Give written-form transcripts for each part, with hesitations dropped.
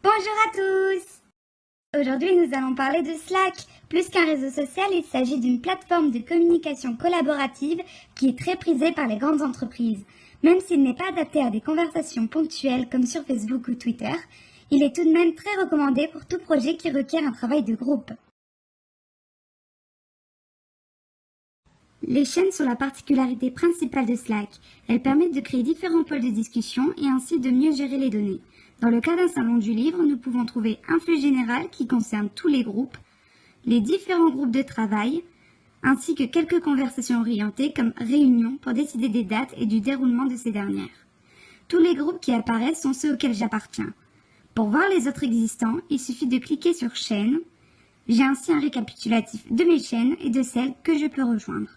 Bonjour à tous! Aujourd'hui, nous allons parler de Slack. Plus qu'un réseau social, il s'agit d'une plateforme de communication collaborative qui est très prisée par les grandes entreprises. Même s'il n'est pas adapté à des conversations ponctuelles comme sur Facebook ou Twitter, il est tout de même très recommandé pour tout projet qui requiert un travail de groupe. Les chaînes sont la particularité principale de Slack. Elles permettent de créer différents pôles de discussion et ainsi de mieux gérer les données. Dans le cas d'un salon du livre, nous pouvons trouver un flux général qui concerne tous les groupes, les différents groupes de travail, ainsi que quelques conversations orientées comme réunions pour décider des dates et du déroulement de ces dernières. Tous les groupes qui apparaissent sont ceux auxquels j'appartiens. Pour voir les autres existants, il suffit de cliquer sur chaîne. J'ai ainsi un récapitulatif de mes chaînes et de celles que je peux rejoindre.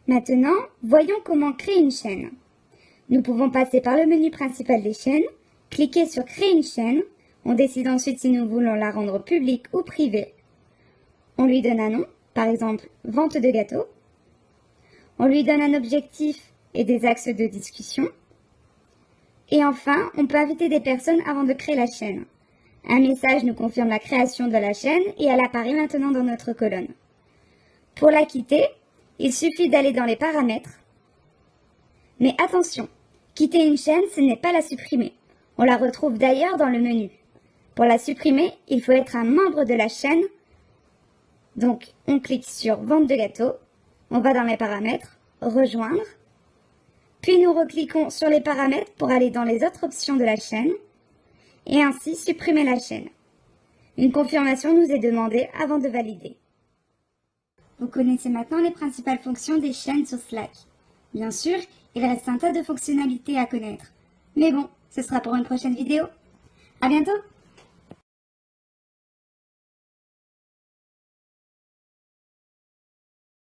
Maintenant, voyons comment créer une chaîne. Nous pouvons passer par le menu principal des chaînes, cliquer sur Créer une chaîne, on décide ensuite si nous voulons la rendre publique ou privée. On lui donne un nom, par exemple Vente de gâteaux. On lui donne un objectif et des axes de discussion. Et enfin, on peut inviter des personnes avant de créer la chaîne. Un message nous confirme la création de la chaîne et elle apparaît maintenant dans notre colonne. Pour la quitter, il suffit d'aller dans les paramètres. Mais attention, quitter une chaîne, ce n'est pas la supprimer. On la retrouve d'ailleurs dans le menu. Pour la supprimer, il faut être un membre de la chaîne. Donc, on clique sur Vente de gâteaux, on va dans les paramètres, Rejoindre. Puis nous recliquons sur les paramètres pour aller dans les autres options de la chaîne et ainsi supprimer la chaîne. Une confirmation nous est demandée avant de valider. Vous connaissez maintenant les principales fonctions des chaînes sur Slack. Bien sûr, il reste un tas de fonctionnalités à connaître. Mais bon, ce sera pour une prochaine vidéo. À bientôt!